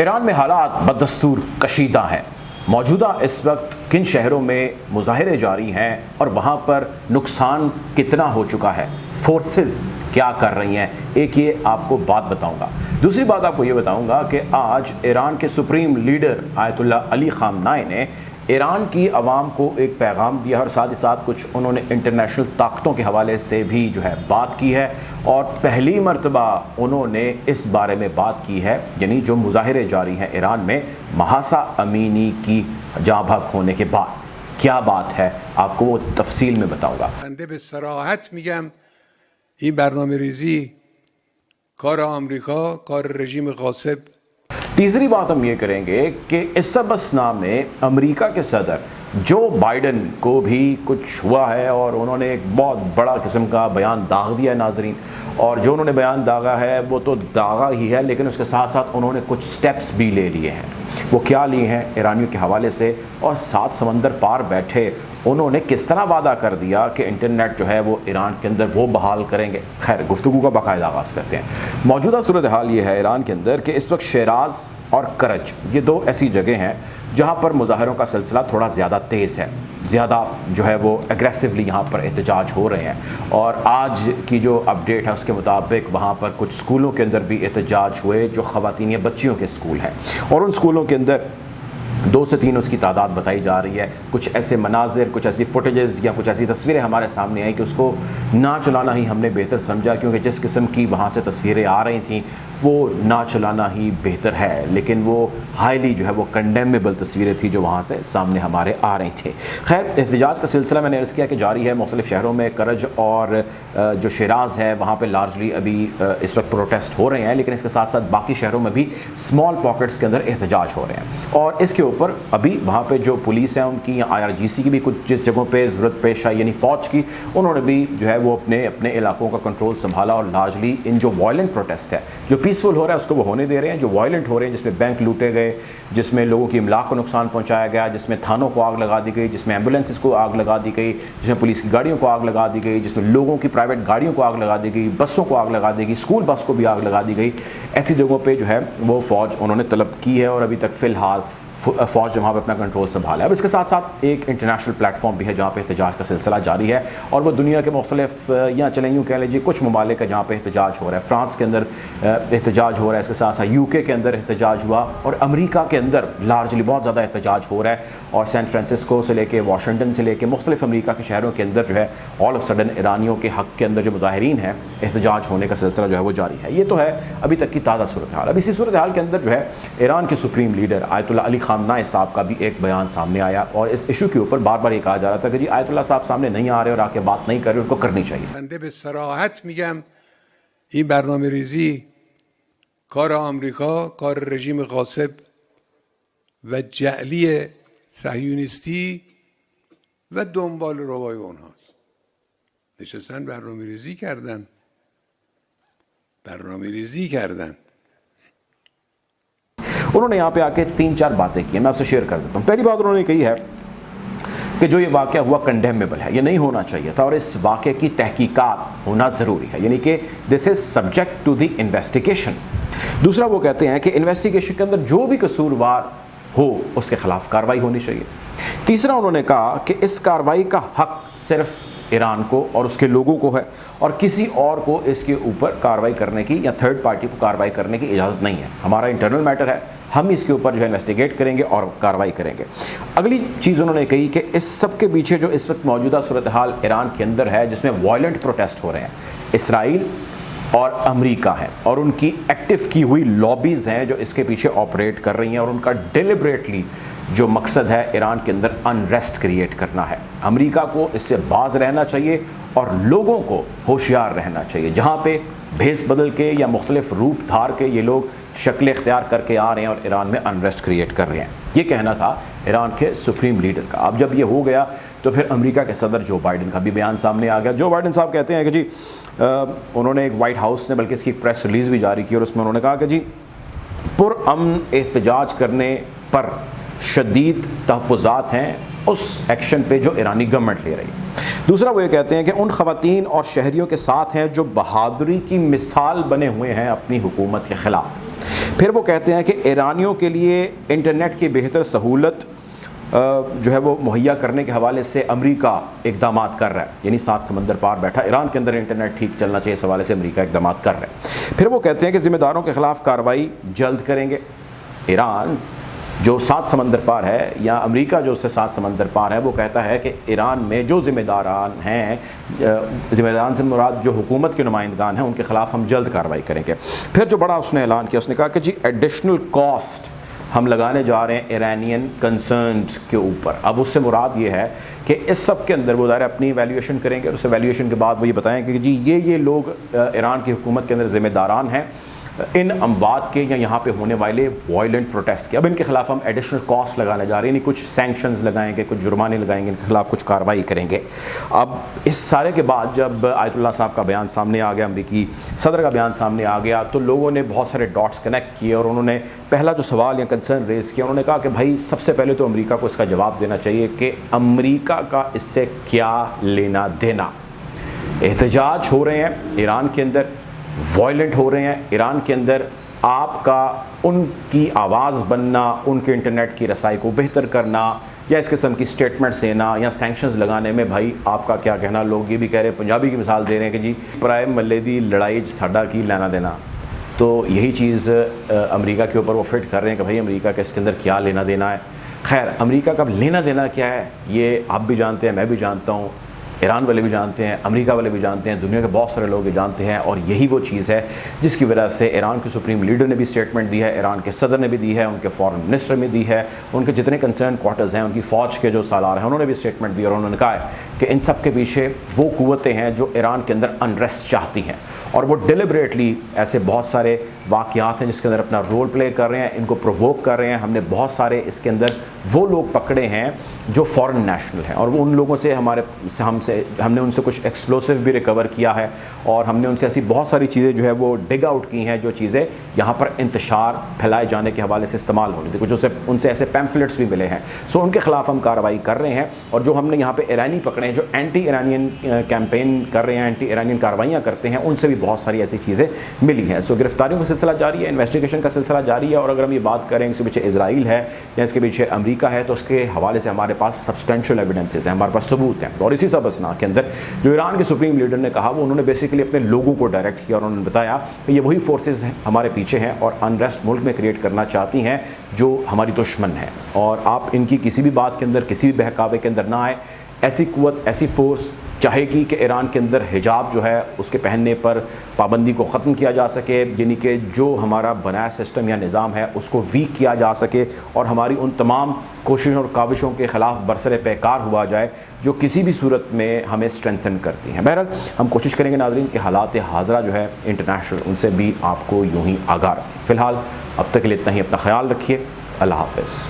ایران میں حالات بدستور کشیدہ ہیں۔ موجودہ اس وقت کن شہروں میں مظاہرے جاری ہیں اور وہاں پر نقصان کتنا ہو چکا ہے، فورسز کیا کر رہی ہیں، ایک یہ آپ کو بات بتاؤں گا۔ دوسری بات آپ کو یہ بتاؤں گا کہ آج ایران کے سپریم لیڈر آیت اللہ علی خامنائی نے ایران کی عوام کو ایک پیغام دیا اور ساتھ ہی ساتھ کچھ انہوں نے انٹرنیشنل طاقتوں کے حوالے سے بھی بات کی ہے، اور پہلی مرتبہ انہوں نے اس بارے میں بات کی ہے، یعنی جو مظاہرے جاری ہیں ایران میں مہسا امینی کی جاں بحق ہونے کے بعد کیا بات ہے، آپ کو وہ تفصیل میں بتاؤں گا۔ بنده به صراحت میگم این برنامه ریزی کار آمریکا، کار رژیم غاصب۔ تیسری بات ہم یہ کریں گے کہ اس سبسنا میں امریکہ کے صدر جو بائیڈن کو بھی کچھ ہوا ہے اور انہوں نے ایک بہت بڑا قسم کا بیان داغ دیا ہے ناظرین، اور جو انہوں نے بیان داغا ہے وہ تو داغا ہی ہے، لیکن اس کے ساتھ ساتھ انہوں نے کچھ سٹیپس بھی لے لیے ہیں۔ وہ کیا لیے ہیں ایرانیوں کے حوالے سے، اور سات سمندر پار بیٹھے انہوں نے کس طرح وعدہ کر دیا کہ انٹرنیٹ جو ہے وہ ایران کے اندر وہ بحال کریں گے۔ خیر، گفتگو کا باقاعدہ آغاز کرتے ہیں۔ موجودہ صورتحال یہ ہے ایران کے اندر کہ اس وقت شیراز اور کرج یہ دو ایسی جگہ ہیں جہاں پر مظاہروں کا سلسلہ تھوڑا زیادہ تیز ہے، زیادہ جو ہے وہ اگریسولی یہاں پر احتجاج ہو رہے ہیں، اور آج کی جو اپڈیٹ ہے اس کے مطابق وہاں پر کچھ اسکولوں کے اندر بھی احتجاج ہوئے جو خواتین یا بچیوں کے اسکول ہیں، اور ان اسکولوں کے اندر 2 سے 3 اس کی تعداد بتائی جا رہی ہے۔ کچھ ایسے مناظر، کچھ ایسی فوٹیجز یا کچھ ایسی تصویریں ہمارے سامنے آئی کہ اس کو نہ چلانا ہی ہم نے بہتر سمجھا، کیونکہ جس قسم کی وہاں سے تصویریں آ رہی تھیں وہ نہ چلانا ہی بہتر ہے، لیکن وہ ہائیلی جو ہے وہ کنڈیمیبل تصویریں تھیں جو وہاں سے سامنے ہمارے آ رہی تھیں۔ خیر، احتجاج کا سلسلہ میں نے عرض کیا کہ جاری ہے مختلف شہروں میں۔ کرج اور جو شیراز ہے وہاں پہ لارجلی ابھی اس وقت پروٹیسٹ ہو رہے ہیں، لیکن اس کے ساتھ ساتھ باقی شہروں میں بھی اسمال پاکٹس کے اندر احتجاج ہو رہے ہیں، اور اس کے اوپر ابھی وہاں پہ جو پولیس ہے ان کی یا IRGC کی بھی کچھ جس جگہوں پہ ضرورت پیش آئی، یعنی فوج کی، انہوں نے بھی جو ہے وہ اپنے علاقوں کا کنٹرول سنبھالا، اور لارجلی ان جو وائلنٹ پروٹیسٹ ہے جو پیسفل ہو رہا ہے اس کو وہ ہونے دے رہے ہیں۔ جو وائلنٹ ہو رہے ہیں، جس میں بینک لوٹے گئے، جس میں لوگوں کی املاک کو نقصان پہنچایا گیا، جس میں تھانوں کو آگ لگا دی گئی، جس میں ایمبولینسز کو آگ لگا دی گئی، جس میں پولیس کی گاڑیوں کو آگ لگا دی گئی، جس میں لوگوں کی پرائیویٹ گاڑیوں کو آگ لگا دی گئی، بسوں کو آگ لگا دی گئی، اسکول بس کو بھی آگ لگا دی گئی، ایسی جگہوں پہ جو ہے وہ فوج انہوں نے طلب کی ہے، اور ابھی تک فی الحال فوج نے وہاں پہ اپنا کنٹرول سنبھالا ہے۔ اب اس کے ساتھ ساتھ ایک انٹرنیشنل پلیٹ فارم بھی ہے جہاں پہ احتجاج کا سلسلہ جاری ہے، اور وہ دنیا کے مختلف یا چلیں یوں کہہ لیجیے کچھ ممالک ہے جہاں پہ احتجاج ہو رہا ہے۔ فرانس کے اندر احتجاج ہو رہا ہے، اس کے ساتھ ساتھ UK کے اندر احتجاج ہوا، اور امریکہ کے اندر لارجلی بہت زیادہ احتجاج ہو رہا ہے، اور سین فرانسسکو سے لے کے واشنگٹن سے لے کے مختلف امریکہ کے شہروں کے اندر جو ہے آل آف سڈن ایرانیوں کے حق کے اندر جو مظاہرین ہیں احتجاج ہونے کا سلسلہ جو ہے وہ جاری ہے۔ یہ تو ہے ابھی تک کی تازہ صورتحال۔ اب اسی صورتحال کے اندر جو ہے ایران کے سپریم لیڈر آیت اللہ علی خامنائی صاحب کا بھی ایک بیان سامنے آیا، اور اس ایشو کے اوپر بار بار یہ کہا جا رہا تھا کہ جی آیت اللہ صاحب سامنے نہیں آ رہے اور آ کے بات نہیں کر رہے، ان کو کرنی چاہیے۔ بنده به صراحت میگم این برنامه ریزی کار آمریکا، کار رژیم غاصب و جعلی صهیونیستی و دنبال روای اونهاست. نشستن برنامه ریزی کردن. انہوں نے یہاں پہ آ کے 3-4 باتیں کی ہیں، میں آپ سے شیئر کر دیتا ہوں۔ پہلی بات انہوں نے کہی ہے کہ جو یہ واقعہ ہوا کنڈیمیبل ہے، یہ نہیں ہونا چاہیے تھا، اور اس واقعے کی تحقیقات ہونا ضروری ہے، یعنی کہ this is subject to the investigation. دوسرا وہ کہتے ہیں کہ انویسٹیگیشن کے اندر جو بھی قصوروار ہو اس کے خلاف کارروائی ہونی چاہیے۔ تیسرا انہوں نے کہا کہ اس کارروائی کا حق صرف ایران کو اور اس کے لوگوں کو ہے، اور کسی اور کو اس کے اوپر کارروائی کرنے کی یا تھرڈ پارٹی کو کارروائی کرنے کی اجازت نہیں ہے۔ ہمارا انٹرنل میٹر ہے، ہم اس کے اوپر جو ہے انویسٹیگیٹ کریں گے اور کارروائی کریں گے۔ اگلی چیز انہوں نے کہی کہ اس سب کے پیچھے جو اس وقت موجودہ صورتحال ایران کے اندر ہے جس میں وائلنٹ پروٹیسٹ ہو رہے ہیں، اسرائیل اور امریکہ ہیں، اور ان کی ایکٹیو کی ہوئی لابیز ہیں جو اس کے پیچھے آپریٹ کر رہی ہیں، اور ان کا ڈیلیبریٹلی جو مقصد ہے ایران کے اندر انریسٹ کریٹ کرنا ہے۔ امریکہ کو اس سے باز رہنا چاہیے اور لوگوں کو ہوشیار رہنا چاہیے۔ جہاں پہ بھیس بدل کے یا مختلف روپ دھار کے یہ لوگ شکل اختیار کر کے آ رہے ہیں اور ایران میں انریسٹ کریٹ کر رہے ہیں، یہ کہنا تھا ایران کے سپریم لیڈر کا۔ اب جب یہ ہو گیا تو پھر امریکہ کے صدر جو بائیڈن کا بھی بیان سامنے آ گیا۔ جو بائیڈن صاحب کہتے ہیں کہ جی انہوں نے ایک وائٹ ہاؤس نے بلکہ اس کی پریس ریلیز بھی جاری کی، اور اس میں انہوں نے کہا کہ جی پرامن احتجاج کرنے پر شدید تحفظات ہیں اس ایکشن پہ جو ایرانی گورنمنٹ لے رہی ہے۔ دوسرا وہ یہ کہتے ہیں کہ ان خواتین اور شہریوں کے ساتھ ہیں جو بہادری کی مثال بنے ہوئے ہیں اپنی حکومت کے خلاف۔ پھر وہ کہتے ہیں کہ ایرانیوں کے لیے انٹرنیٹ کی بہتر سہولت جو ہے وہ مہیا کرنے کے حوالے سے امریکہ اقدامات کر رہا ہے، یعنی 7 سمندر پار بیٹھا ایران کے اندر انٹرنیٹ ٹھیک چلنا چاہیے، اس حوالے سے امریکہ اقدامات کر رہا ہے۔ پھر وہ کہتے ہیں کہ ذمہ داروں کے خلاف کارروائی جلد کریں گے۔ ایران جو 7 سمندر پار ہے، یا امریکہ جو اس سے 7 سمندر پار ہے، وہ کہتا ہے کہ ایران میں جو ذمہ داران ہیں، ذمہ داران سے مراد جو حکومت کے نمائندگان ہیں، ان کے خلاف ہم جلد کارروائی کریں گے۔ پھر جو بڑا اس نے اعلان کیا، اس نے کہا کہ جی ایڈیشنل کاسٹ ہم لگانے جا رہے ہیں ایرانین کنسرنز کے اوپر۔ اب اس سے مراد یہ ہے کہ اس سب کے اندر وہ ظاہر اپنی ایویلیویشن کریں گے، اور اس ایویلیویشن کے بعد وہ یہ بتائیں کہ جی یہ لوگ ایران کی حکومت کے اندر ذمہ داران ہیں ان اموات کے یا یہاں پہ ہونے والے وائلنٹ پروٹیسٹ کے۔ اب ان کے خلاف ہم ایڈیشنل کاسٹ لگانے جا رہے ہیں، یعنی کچھ سینکشنز لگائیں گے، کچھ جرمانے لگائیں گے، ان کے خلاف کچھ کارروائی کریں گے۔ اب اس سارے کے بعد جب آیت اللہ صاحب کا بیان سامنے آ گیا، امریکی صدر کا بیان سامنے آ گیا، تو لوگوں نے بہت سارے ڈاٹس کنیکٹ کیے، اور انہوں نے پہلا جو سوال یا کنسرن ریز کیا، انہوں نے کہا کہ بھائی سب سے پہلے تو امریکہ کو اس کا جواب دینا چاہیے کہ امریکہ کا اس سے کیا لینا دینا۔ احتجاج ہو رہے ہیں ایران کے اندر، وائلنٹ ہو رہے ہیں ایران کے اندر، آپ کا ان کی آواز بننا، ان کے انٹرنیٹ کی رسائی کو بہتر کرنا، یا اس قسم کی سٹیٹمنٹس دینا یا سینکشنز لگانے میں بھائی آپ کا کیا کہنا۔ لوگ یہ بھی کہہ رہے ہیں، پنجابی کی مثال دے رہے ہیں کہ جی پرائے ملے دی لڑائی ساڈا کی لینا دینا۔ تو یہی چیز امریکہ کے اوپر وہ فٹ کر رہے ہیں کہ بھائی امریکہ کا اس کے اندر کیا لینا دینا ہے۔ خیر، امریکہ کا لینا دینا کیا ہے یہ آپ بھی جانتے ہیں، میں بھی جانتا ہوں، ایران والے بھی جانتے ہیں، امریکہ والے بھی جانتے ہیں، دنیا کے بہت سارے لوگ یہ جانتے ہیں، اور یہی وہ چیز ہے جس کی وجہ سے ایران کے سپریم لیڈر نے بھی اسٹیٹمنٹ دی ہے، ایران کے صدر نے بھی دی ہے، ان کے فارن منسٹر نے دی ہے، ان کے جتنے کنسرن کوارٹرز ہیں، ان کی فوج کے جو سالار ہیں، انہوں نے بھی اسٹیٹمنٹ دی، اور انہوں نے کہا ہے کہ ان سب کے پیچھے وہ قوتیں ہیں جو ایران کے اندر انریسٹ چاہتی ہیں، اور وہ ڈیلیبریٹلی ایسے بہت سارے واقعات ہیں جس کے اندر اپنا رول پلے کر رہے ہیں، ان کو پرووک کر رہے ہیں۔ ہم نے بہت سارے اس کے اندر وہ لوگ پکڑے ہیں جو فارن نیشنل ہیں، اور وہ ان لوگوں سے ہم نے ان سے کچھ ایکسپلوسو بھی ریکور کیا ہے، اور ہم نے ان سے ایسی بہت ساری چیزیں جو ہے وہ ڈگ آؤٹ کی ہیں جو چیزیں یہاں پر انتشار پھیلائے جانے کے حوالے سے استعمال ہو رہی تھی، کچھ ان سے ایسے پیمفلٹس بھی ملے ہیں۔ سو ان کے خلاف ہم کارروائی کر رہے ہیں، اور جو ہم نے یہاں پہ ایرانی پکڑے ہیں جو اینٹی ایرانین کیمپین کر رہے ہیں، اینٹی ایرانین کارروائیاں کرتے ہیں، ان سے بھی بہت ساری ایسی چیزیں ملی ہیں۔ سو گرفتاریوں کا سلسلہ جاری ہے، انویسٹیگیشن کا سلسلہ جاری ہے، اور اگر ہم یہ بات کریں اس کے پیچھے اسرائیل ہے یا اس کے پیچھے امریکہ ہے، تو اس کے حوالے سے ہمارے پاس سبسٹینشیل ایویڈنسز ہیں، ہمارے پاس ثبوت ہیں۔ اور اسی سب اسنا کے اندر جو ایران کے سپریم لیڈر نے کہا، وہ انہوں نے بیسیکلی اپنے لوگوں کو ڈائریکٹ کیا، اور انہوں نے بتایا کہ یہ وہی فورسز ہمارے پیچھے ہیں اور انریسٹ ملک میں کریٹ کرنا چاہتی ہیں جو ہماری دشمن ہے، اور آپ ان کی کسی بھی بات کے اندر، کسی بھی بہکاوے کے اندر نہ آئے۔ ایسی قوت، ایسی فورس چاہے گی کہ ایران کے اندر حجاب جو ہے اس کے پہننے پر پابندی کو ختم کیا جا سکے، یعنی کہ جو ہمارا بنایا سسٹم یا نظام ہے اس کو ویک کیا جا سکے، اور ہماری ان تمام کوششوں اور کاوشوں کے خلاف برسر پیکار ہوا جائے جو کسی بھی صورت میں ہمیں اسٹرینتھن کرتی ہیں۔ بہرحال ہم کوشش کریں گے ناظرین کہ حالات حاضرہ جو ہے انٹرنیشنل، ان سے بھی آپ کو یوں ہی آگاہ رکھیں۔ فی الحال اب تک کے لیے اتنا ہی، اپنا خیال رکھیے، اللہ حافظ۔